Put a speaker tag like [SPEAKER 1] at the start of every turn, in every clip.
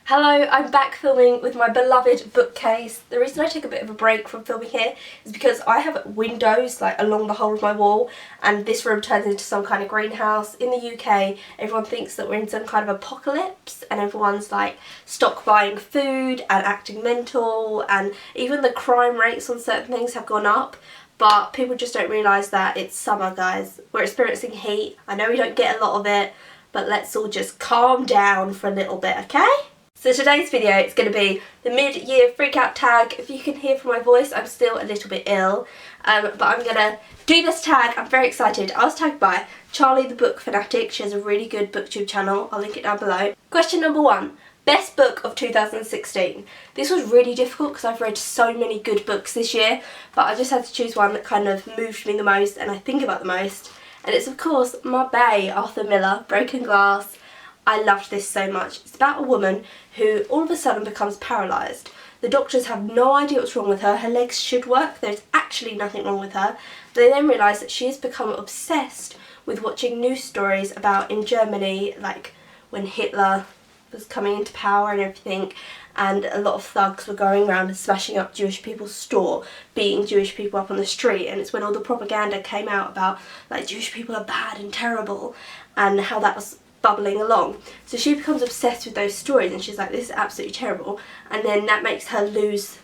[SPEAKER 1] Hello, I'm back filming with my beloved bookcase. The reason I took a bit of a break from filming here is because I have windows like along the whole of my wall, and this room turns into some kind of greenhouse. In the UK, everyone thinks that we're in some kind of apocalypse and everyone's like stock buying food and acting mental, and even the crime rates on certain things have gone up. But people just don't realise that it's summer, guys. We're experiencing heat. I know we don't get a lot of it, but let's all just calm down for a little bit, okay? So today's video is going to be the mid-year freak-out tag. If you can hear from my voice, I'm still a little bit ill, but I'm going to do this tag. I'm very excited. I was tagged by Charlie the Book Fanatic. She has a really good booktube channel. I'll link it down below. Question number 1. Best book of 2016. This was really difficult because I've read so many good books this year, but I just had to choose one that kind of moved me the most and I think about the most. And it's of course my bae, Arthur Miller, Broken Glass. I loved this so much. It's about a woman who all of a sudden becomes paralysed. The doctors have no idea what's wrong with her. Her legs should work. There's actually nothing wrong with her. They then realise that she has become obsessed with watching news stories about in Germany, like when Hitler was coming into power and everything, and a lot of thugs were going around and smashing up Jewish people's store, beating Jewish people up on the street, and it's when all the propaganda came out about like Jewish people are bad and terrible and how that was bubbling along. So she becomes obsessed with those stories and she's like, this is absolutely terrible, and then that makes her lose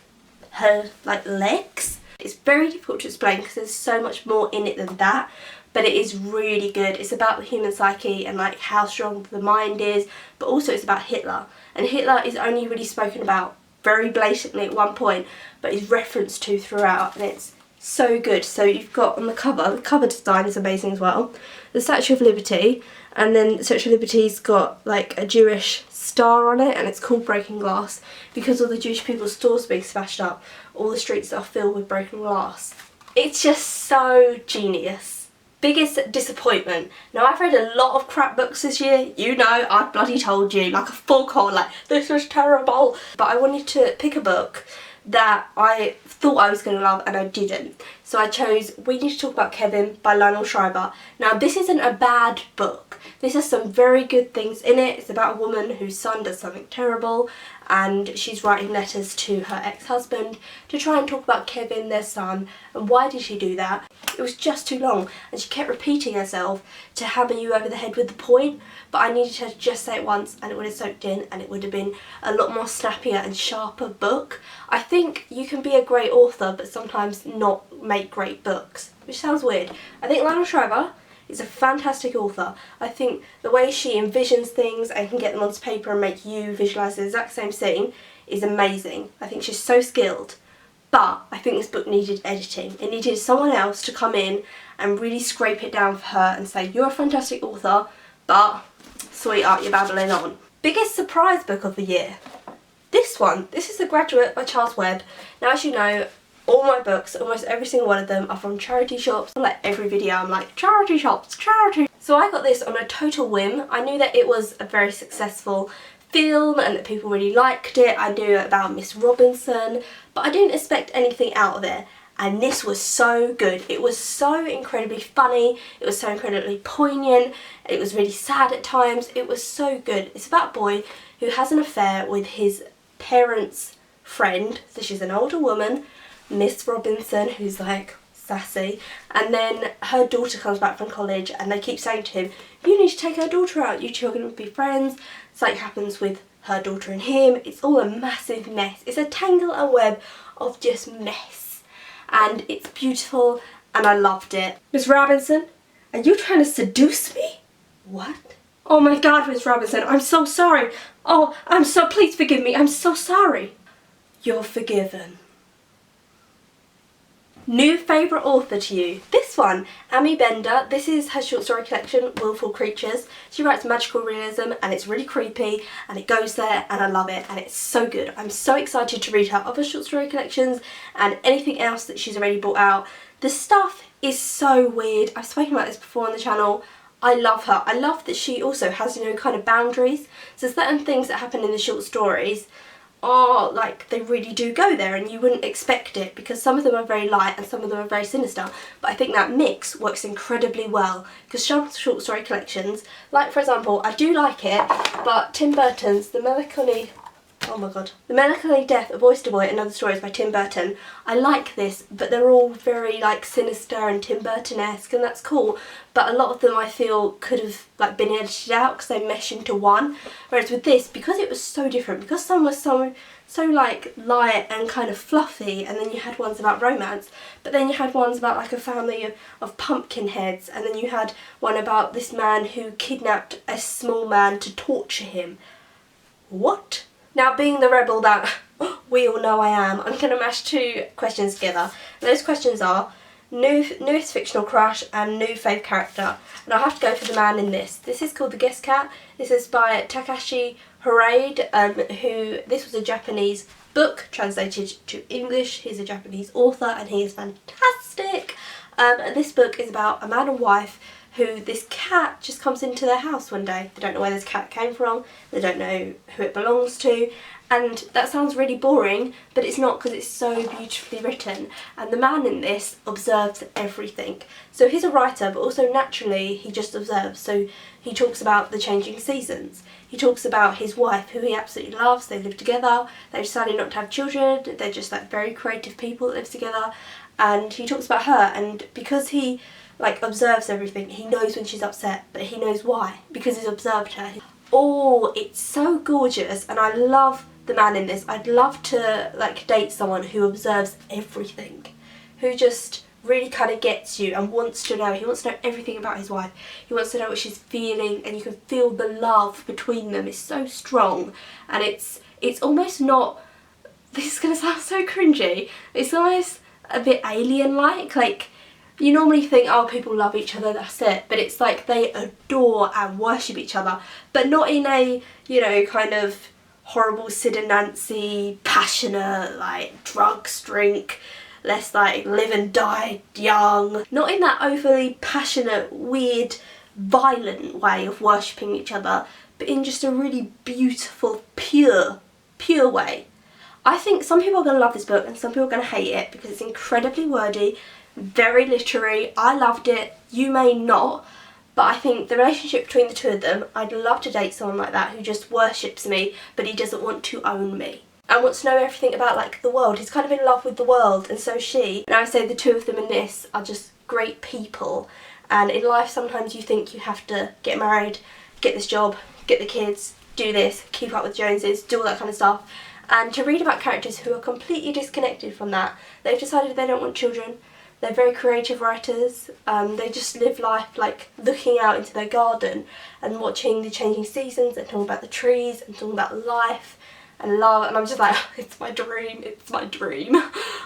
[SPEAKER 1] her like legs. It's very difficult to explain because there's so much more in it than that, but it is really good. It's about the human psyche and like how strong the mind is, but also it's about Hitler, and Hitler is only really spoken about very blatantly at one point, but is referenced to throughout, and it's so good. So you've got on the cover design is amazing as well, the Statue of Liberty, and then the Statue of Liberty's got like a Jewish star on it, and it's called Broken Glass because all the Jewish people's stores being smashed up, all the streets are filled with broken glass. It's just so genius. Biggest disappointment. Now, I've read a lot of crap books this year, you know, I bloody told you, like a foghorn, like this was terrible. But I wanted to pick a book that I thought I was going to love and I didn't. So I chose We Need to Talk About Kevin by Lionel Shriver. Now, this isn't a bad book. This has some very good things in it. It's about a woman whose son does something terrible and she's writing letters to her ex-husband to try and talk about Kevin, their son, and why did she do that. It was just too long and she kept repeating herself to hammer you over the head with the point, but I needed her to just say it once and it would have soaked in and it would have been a lot more snappier and sharper book. I think you can be a great author but sometimes not make great books, which sounds weird. I think Lionel Shriver is a fantastic author. I think the way she envisions things and can get them onto paper and make you visualise the exact same scene is amazing. I think she's so skilled. But I think this book needed editing. It needed someone else to come in and really scrape it down for her and say, you're a fantastic author, but sweetheart, you're babbling on. Biggest surprise book of the year. This one. This is The Graduate by Charles Webb. Now, as you know, all my books, almost every single one of them, are from charity shops. Like every video I'm like, charity shops, charity. So I got this on a total whim. I knew that it was a very successful film and that people really liked it. I knew about Miss Robinson, but I didn't expect anything out of it. And this was so good. It was so incredibly funny. It was so incredibly poignant. It was really sad at times. It was so good. It's about a boy who has an affair with his parents' friend. So she's an older woman, Miss Robinson, who's like sassy, and then her daughter comes back from college and they keep saying to him, you need to take her daughter out, you two are going to be friends. Something happens with her daughter and him. It's all a massive mess. It's a tangle and web of just mess, and it's beautiful and I loved it. Miss Robinson, are you trying to seduce me? What? Oh my god, Miss Robinson, I'm so sorry. Oh, please forgive me, I'm so sorry. You're forgiven. New favourite author to you? This one, Amy Bender. This is her short story collection, Willful Creatures. She writes magical realism and it's really creepy and it goes there and I love it and it's so good. I'm so excited to read her other short story collections and anything else that she's already brought out. The stuff is so weird. I've spoken about this before on the channel. I love her. I love that she also has, you know, kind of boundaries. So certain things that happen in the short stories are like, they really do go there and you wouldn't expect it because some of them are very light and some of them are very sinister, but I think that mix works incredibly well because some short story collections, like for example, I do like it, but Tim Burton's The Melancholy Oh my god. The Melancholy Death of Oyster Boy and Other Stories by Tim Burton. I like this, but they're all very like sinister and Tim Burton-esque, and that's cool. But a lot of them I feel could have like been edited out because they mesh into one. Whereas with this, because it was so different, because some was so like light and kind of fluffy, and then you had ones about romance, but then you had ones about like a family of pumpkin heads, and then you had one about this man who kidnapped a small man to torture him. What? Now, being the rebel that we all know I am, I'm going to mash two questions together. And those questions are newest fictional crush and new fave character. And I'll have to go for the man in this. This is called The Guest Cat. This is by Takashi Harade, this was a Japanese book translated to English. He's a Japanese author and he is fantastic. And this book is about a man and wife who this cat just comes into their house one day. They don't know where this cat came from, they don't know who it belongs to, and that sounds really boring, but it's not, because it's so beautifully written. And the man in this observes everything. So he's a writer, but also naturally he just observes. So he talks about the changing seasons. He talks about his wife, who he absolutely loves. They live together. They decided not to have children. They're just like very creative people that live together. And he talks about her, and because he like observes everything, he knows when she's upset, but he knows why, because he's observed her. Oh, it's so gorgeous, and I love the man in this. I'd love to like date someone who observes everything, who just really kind of gets you and wants to know. He wants to know everything about his wife. He wants to know what she's feeling, and you can feel the love between them. It's so strong, and it's almost not, this is going to sound so cringy, it's almost a bit alien-like. Like, you normally think, oh, people love each other, that's it. But it's like they adore and worship each other. But not in a, you know, kind of horrible Sid and Nancy, passionate, like, drugs, drink, let's like live and die young. Not in that overly passionate, weird, violent way of worshipping each other, but in just a really beautiful, pure way. I think some people are going to love this book and some people are going to hate it because it's incredibly wordy, very literary. I loved it, you may not, but I think the relationship between the two of them, I'd love to date someone like that who just worships me but he doesn't want to own me and wants to know everything about like the world. He's kind of in love with the world, and so is she. And I would say the two of them in this are just great people. And in life sometimes you think you have to get married, get this job, get the kids, do this, keep up with Joneses, do all that kind of stuff. And to read about characters who are completely disconnected from that, they've decided they don't want children, they're very creative writers, they just live life like looking out into their garden and watching the changing seasons and talking about the trees and talking about life and love, and I'm just like, it's my dream, it's my dream.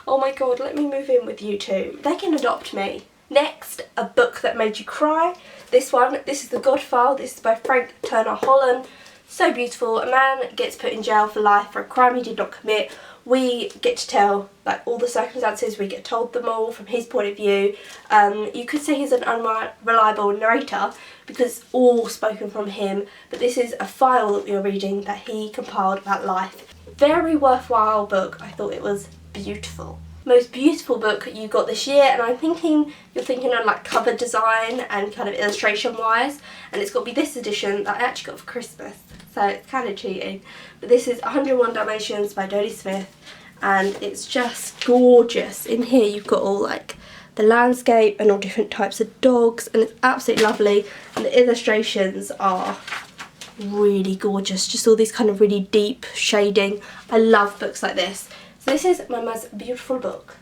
[SPEAKER 1] Oh my god, let me move in with you two. They can adopt me. Next, a book that made you cry. This is The Godfile. This is by Frank Turner Holland. So beautiful. A man gets put in jail for life for a crime he did not commit. We get to tell like all the circumstances, we get told them all from his point of view. You could say he's an unreliable narrator because it's all spoken from him, but this is a file that we are reading that he compiled about life. Very worthwhile book. I thought it was beautiful. Most beautiful book you got this year, and I'm thinking you're thinking on like cover design and kind of illustration wise, and it's got to be this edition that I actually got for Christmas, so it's kind of cheating. But this is 101 Dalmatians by Dodie Smith, and it's just gorgeous. In here you've got all like the landscape and all different types of dogs, and it's absolutely lovely, and the illustrations are really gorgeous, just all these kind of really deep shading. I love books like this. So this is my most beautiful book.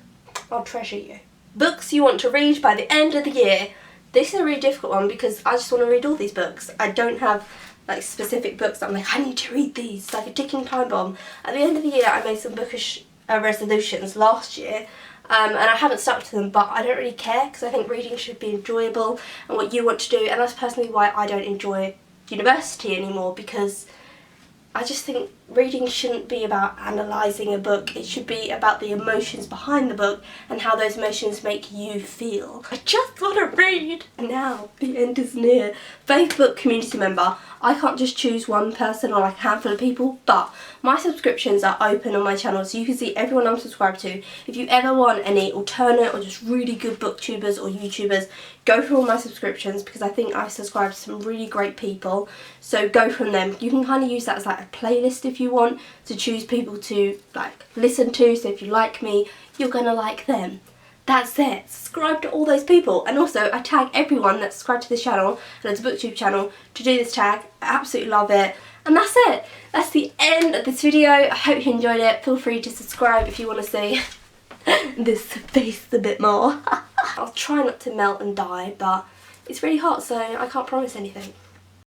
[SPEAKER 1] I'll treasure you. Books you want to read by the end of the year. This is a really difficult one because I just want to read all these books. I don't have like specific books that I'm like, I need to read these. It's like a ticking time bomb. At the end of the year I made some bookish resolutions last year, and I haven't stuck to them, but I don't really care because I think reading should be enjoyable and what you want to do, and that's personally why I don't enjoy university anymore, because I just think reading shouldn't be about analysing a book. It should be about the emotions behind the book and how those emotions make you feel. I just want to read! Now, the end is near. Facebook community member. I can't just choose one person or like a handful of people, but my subscriptions are open on my channel so you can see everyone I'm subscribed to. If you ever want any alternate or just really good booktubers or YouTubers, go through all my subscriptions because I think I've subscribed to some really great people. So go from them. You can kind of use that as like a playlist if if you want to choose people to like listen to. So if you like me, you're gonna like them. That's it. Subscribe to all those people. And also I tag everyone that's subscribed to this channel and it's a booktube channel to do this tag. I absolutely love it. And that's it. That's the end of this video. I hope you enjoyed it. Feel free to subscribe if you want to see this face a bit more. I'll try not to melt and die, but it's really hot, so I can't promise anything.